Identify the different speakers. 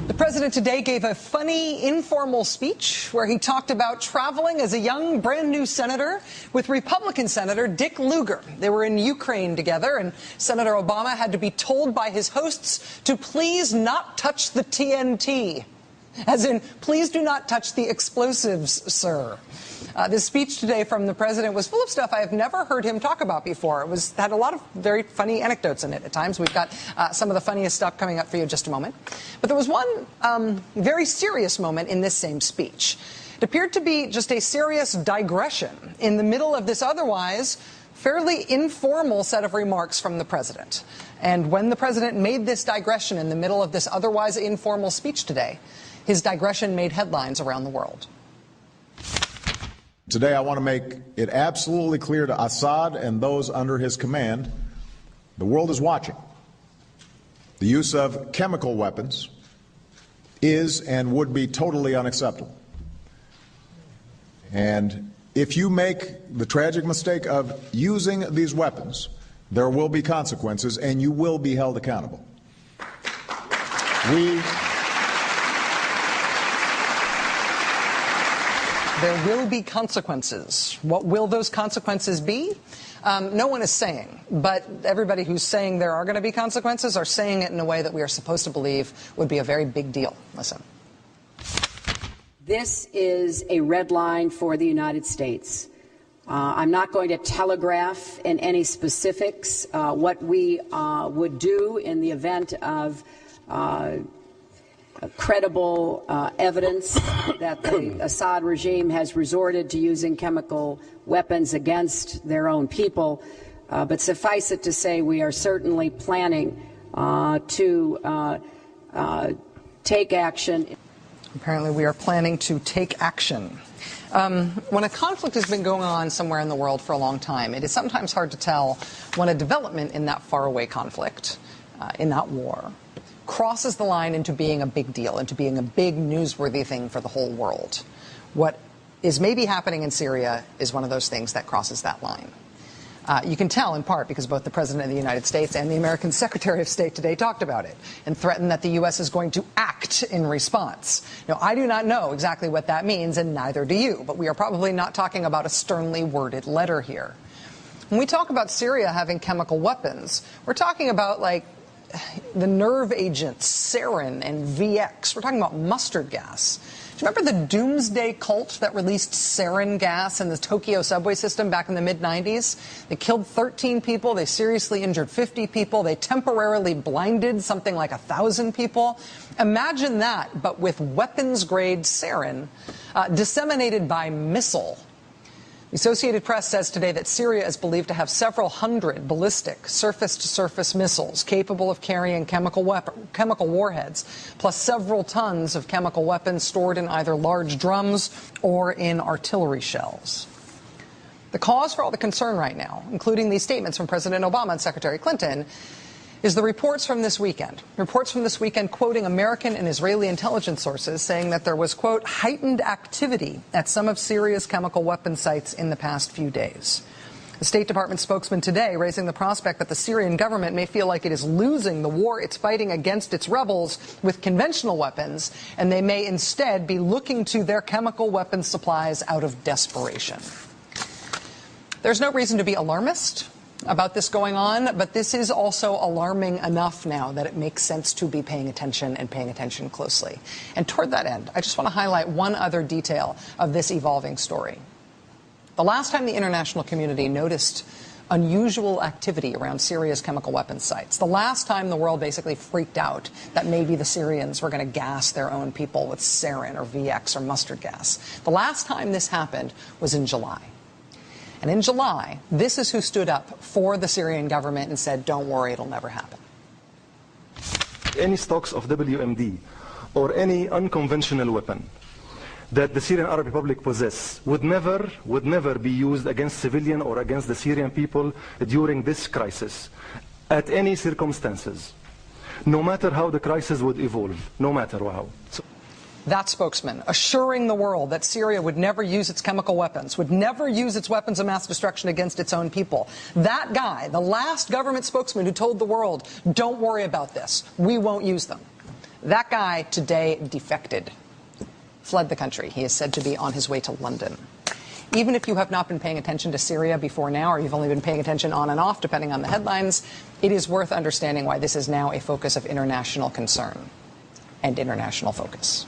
Speaker 1: The president today gave a funny, informal speech where he talked about traveling as a young, brand-new senator with Republican Senator Dick Lugar. They were in Ukraine together, and Senator Obama had to be told by his hosts to please not touch the TNT. As in, please do not touch the explosives, sir. This speech today from the president was full of stuff I have never heard him talk about before. It had a lot of very funny anecdotes in it at times. We've got some of the funniest stuff coming up for you in just a moment. But there was one very serious moment in this same speech. It appeared to be just a serious digression in the middle of this otherwise fairly informal set of remarks from the president. And when the president made this digression in the middle of this otherwise informal speech today, his digression made headlines around the world.
Speaker 2: Today, I want to make it absolutely clear to Assad and those under his command, the world is watching. The use of chemical weapons is and would be totally unacceptable. And if you make the tragic mistake of using these weapons, there will be consequences and you will be held accountable.
Speaker 1: There will be consequences. What will those consequences be? No one is saying, but everybody who's saying there are going to be consequences are saying it in a way that we are supposed to believe would be a very big deal. Listen.
Speaker 3: This is a red line for the United States. I'm not going to telegraph in any specifics what we would do in the event of credible evidence that the Assad regime has resorted to using chemical weapons against their own people. But suffice it to say, we are certainly planning to take action.
Speaker 1: Apparently, we are planning to take action. When a conflict has been going on somewhere in the world for a long time, it is sometimes hard to tell when a development in that faraway conflict, in that war, crosses the line into being a big deal, into being a big newsworthy thing for the whole world. What is maybe happening in Syria is one of those things that crosses that line. You can tell in part because both the President of the United States and the American Secretary of State today talked about it and threatened that the U.S. is going to act in response. Now, I do not know exactly what that means, and neither do you, but we are probably not talking about a sternly worded letter here. When we talk about Syria having chemical weapons, we're talking about, like, the nerve agents, sarin and VX. We're talking about mustard gas. Do you remember the doomsday cult that released sarin gas in the Tokyo subway system back in the mid-90s? They killed 13 people. They seriously injured 50 people. They temporarily blinded something like 1,000 people. Imagine that, but with weapons-grade sarin disseminated by missile. The Associated Press says today that Syria is believed to have several hundred ballistic surface-to-surface missiles capable of carrying chemical warheads, plus several tons of chemical weapons stored in either large drums or in artillery shells. The cause for all the concern right now, including these statements from President Obama and Secretary Clinton, is the reports from this weekend. Reports from this weekend quoting American and Israeli intelligence sources saying that there was, quote, heightened activity at some of Syria's chemical weapon sites in the past few days. The State Department spokesman today raising the prospect that the Syrian government may feel like it is losing the war it's fighting against its rebels with conventional weapons, and they may instead be looking to their chemical weapons supplies out of desperation. There's no reason to be alarmist about this going on, but this is also alarming enough now that it makes sense to be paying attention and paying attention closely. And toward that end, I just want to highlight one other detail of this evolving story. The last time the international community noticed unusual activity around Syria's chemical weapons sites, the last time the world basically freaked out that maybe the Syrians were going to gas their own people with sarin or VX or mustard gas, the last time this happened was in July. And in July, this is who stood up for the Syrian government and said, don't worry, it'll never happen.
Speaker 4: Any stocks of WMD or any unconventional weapon that the Syrian Arab Republic possess would never be used against civilian or against the Syrian people during this crisis, at any circumstances, no matter how the crisis would evolve, no matter how.
Speaker 1: That spokesman assuring the world that Syria would never use its chemical weapons, would never use its weapons of mass destruction against its own people. That guy, the last government spokesman who told the world, don't worry about this, we won't use them. That guy today defected, fled the country. He is said to be on his way to London. Even if you have not been paying attention to Syria before now, or you've only been paying attention on and off, depending on the headlines, it is worth understanding why this is now a focus of international concern and international focus.